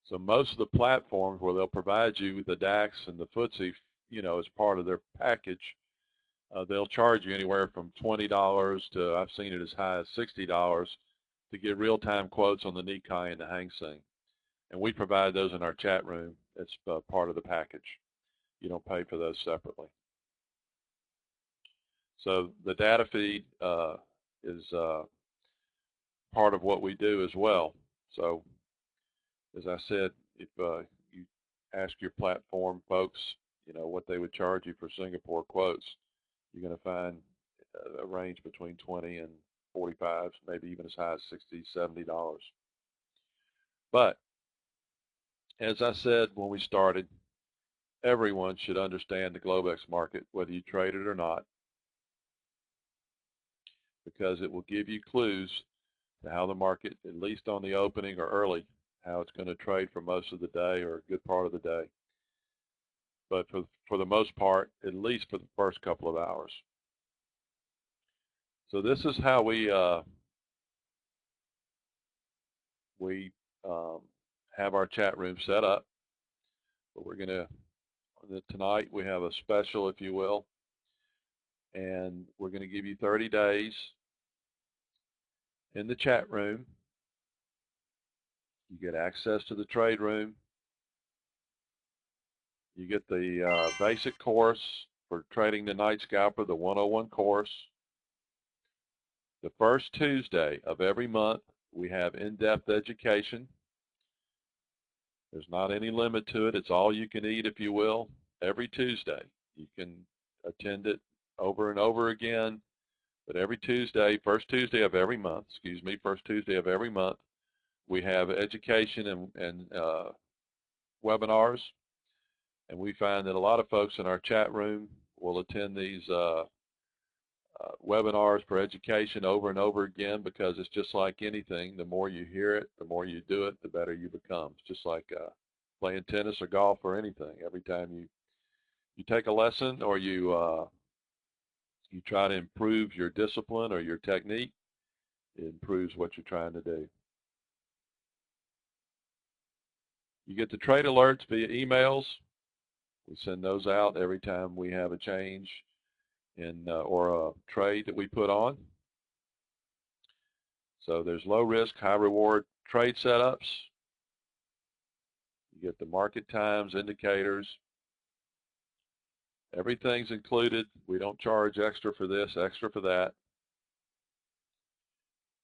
Speaker 1: So most of the platforms where they'll provide you with the DAX and the FTSE, you know, as part of their package, they'll charge you anywhere from $20 to, I've seen it as high as $60 to get real-time quotes on the Nikkei and the Hang Seng. And we provide those in our chat room. It's part of the package. You don't pay for those separately. So the data feed is part of what we do as well. So as I said, if you ask your platform folks, you know, what they would charge you for Singapore quotes, you're going to find a range between 20 and 45, maybe even as high as $60, $70. But as I said when we started, everyone should understand the Globex market, whether you trade it or not, because it will give you clues to how the market, at least on the opening or early, how it's going to trade for most of the day or a good part of the day. But for the most part, at least for the first couple of hours. So this is how we have our chat room set up. But we're going to, tonight we have a special, if you will, and we're going to give you 30 days in the chat room. You get access to the trade room. You get the basic course for trading the night scalper, the 101 course. The first Tuesday of every month, we have in-depth education. There's not any limit to it. It's all you can eat, if you will, every Tuesday. You can attend it over and over again, but every Tuesday, first Tuesday of every month, first Tuesday of every month, we have education and webinars. And we find that a lot of folks in our chat room will attend these webinars for education over and over again, because it's just like anything. The more you hear it, the more you do it, the better you become. It's just like playing tennis or golf or anything. Every time you take a lesson, or you try to improve your discipline or your technique, it improves what you're trying to do. You get the trade alerts via emails. We send those out every time we have a change in or a trade that we put on. So there's low risk, high reward trade setups. You get the market times, indicators. Everything's included. We don't charge extra for this, extra for that.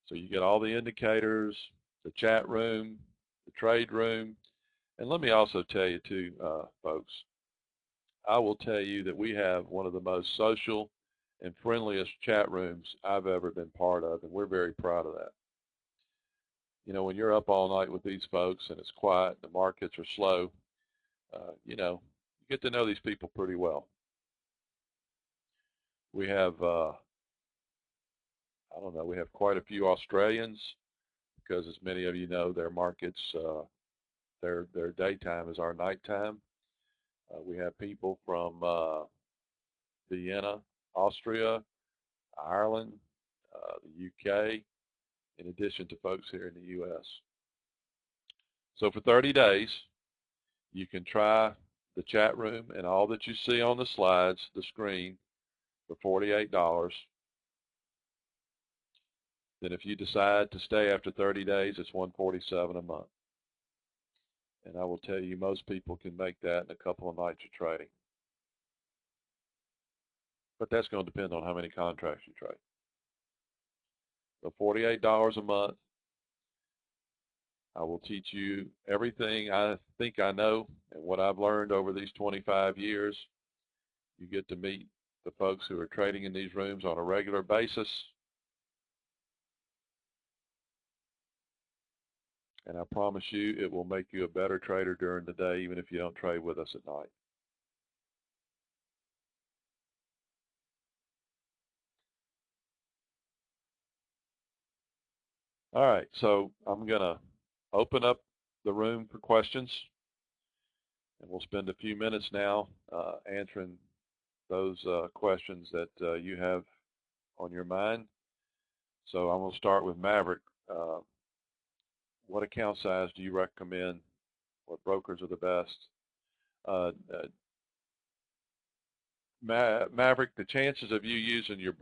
Speaker 1: So you get all the indicators, the chat room, the trade room. And let me also tell you too, folks, I will tell you that we have one of the most social and friendliest chat rooms I've ever been part of, and we're very proud of that. You know, when you're up all night with these folks and it's quiet, the markets are slow, you know, you get to know these people pretty well. We have, I don't know, we have quite a few Australians because, as many of you know, their markets, their daytime is our nighttime. We have people from Vienna, Austria, Ireland, the UK, in addition to folks here in the U.S. So for 30 days, you can try the chat room and all that you see on the slides, the screen, for $48. Then if you decide to stay after 30 days, it's $147 a month. And I will tell you, most people can make that in a couple of nights of trading. But that's going to depend on how many contracts you trade. So $48 a month. I will teach you everything I think I know and what I've learned over these 25 years. You get to meet the folks who are trading in these rooms on a regular basis. And I promise you, it will make you a better trader during the day, even if you don't trade with us at night. All right, so I'm going to open up the room for questions, and we'll spend a few minutes now answering those questions that you have on your mind. So I'm going to start with Maverick. What account size do you recommend? What brokers are the best? Maverick, the chances of you using your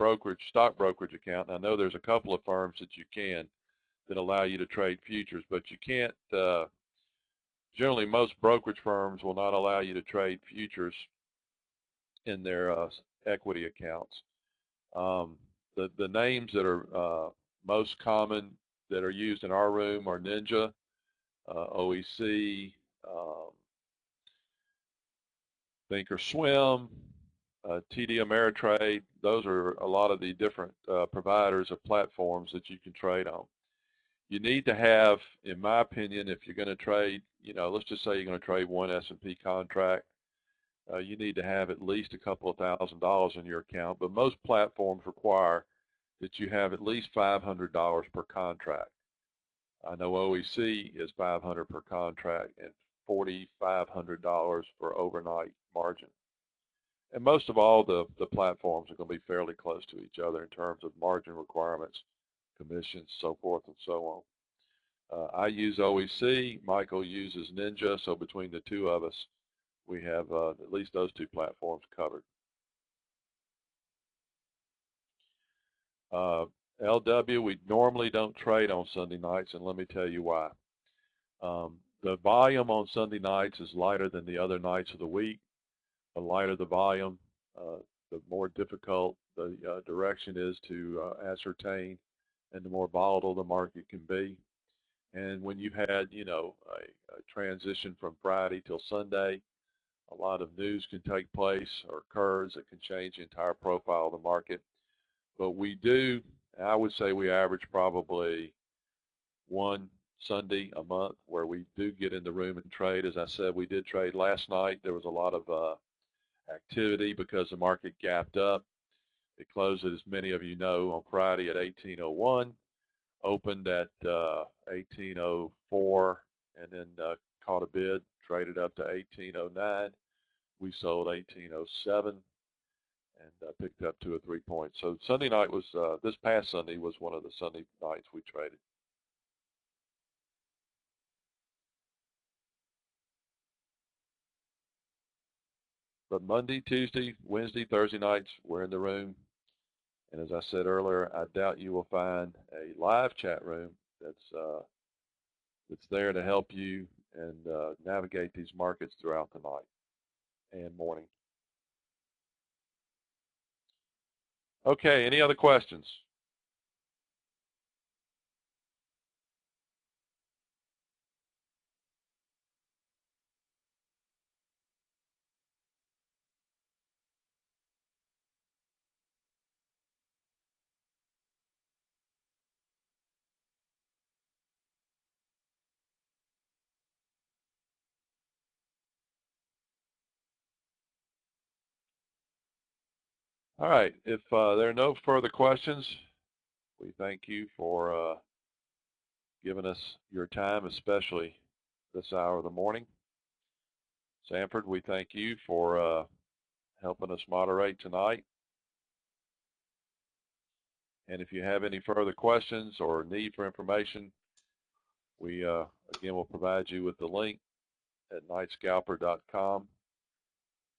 Speaker 1: stock brokerage account, and I know there's a couple of firms that you can that allow you to trade futures, but you can't, generally most brokerage firms will not allow you to trade futures in their equity accounts. The names that are most common that are used in our room are Ninja, OEC, Thinkorswim, TD Ameritrade. Those are a lot of the different providers of platforms that you can trade on. You need to have, in my opinion, if you're going to trade, you know, let's just say you're going to trade one S&P contract, you need to have at least a couple of $1,000s in your account. But most platforms require that you have at least $500 per contract. I know OEC is $500 per contract and $4,500 for overnight margin. And most of all, the platforms are going to be fairly close to each other in terms of margin requirements, commissions, so forth and so on. I use OEC. Michael uses Ninja. So between the two of us, we have at least those two platforms covered. LW, we normally don't trade on Sunday nights, and let me tell you why. The volume on Sunday nights is lighter than the other nights of the week. The lighter the volume, the more difficult the direction is to ascertain, and the more volatile the market can be. And when you've had, you know, a transition from Friday till Sunday, a lot of news can take place or occurs that can change the entire profile of the market. But we do, I would say we average probably one Sunday a month where we do get in the room and trade. As I said, we did trade last night. There was a lot of activity because the market gapped up. It closed, as many of you know, on Friday at 1801, opened at 1804, and then caught a bid, traded up to 1809. We sold 1807 and picked up 2 or 3 points. So Sunday night was, this past Sunday was one of the Sunday nights we traded. But Monday, Tuesday, Wednesday, Thursday nights, we're in the room. And as I said earlier, I doubt you will find a live chat room that's there to help you and navigate these markets throughout the night and morning. Okay, any other questions? All right. If there are no further questions, we thank you for giving us your time, especially this hour of the morning. Sanford, we thank you for helping us moderate tonight. And if you have any further questions or need for information, we again will provide you with the link at nightscalper.com,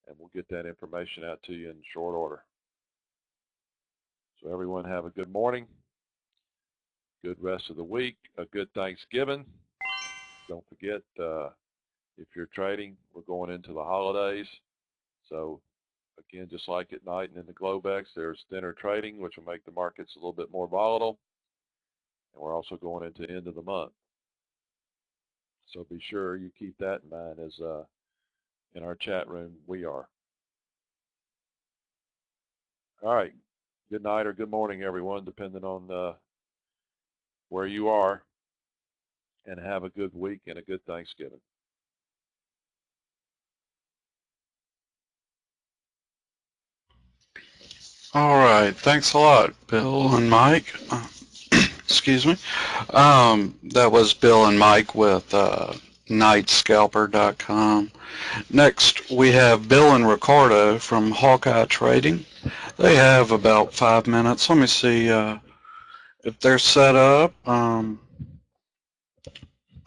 Speaker 1: and we'll get that information out to you in short order. So everyone have a good morning, good rest of the week, a good Thanksgiving. Don't forget, if you're trading, we're going into the holidays. So again, just like at night and in the Globex, there's dinner trading, which will make the markets a little bit more volatile. And we're also going into the end of the month. So be sure you keep that in mind as in our chat room we are. All right. Good night or good morning, everyone, depending on where you are. And have a good week and a good Thanksgiving.
Speaker 3: All right. Thanks a lot, Bill and Mike. Excuse me. That was Bill and Mike with nightscalper.com. Next, we have Bill and Ricardo from Hawkeye Trading. They have about 5 minutes. Let me see if they're set up.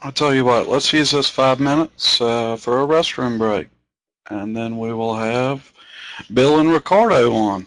Speaker 3: I'll tell you what, let's use this 5 minutes for a restroom break, and then we will have Bill and Ricardo on.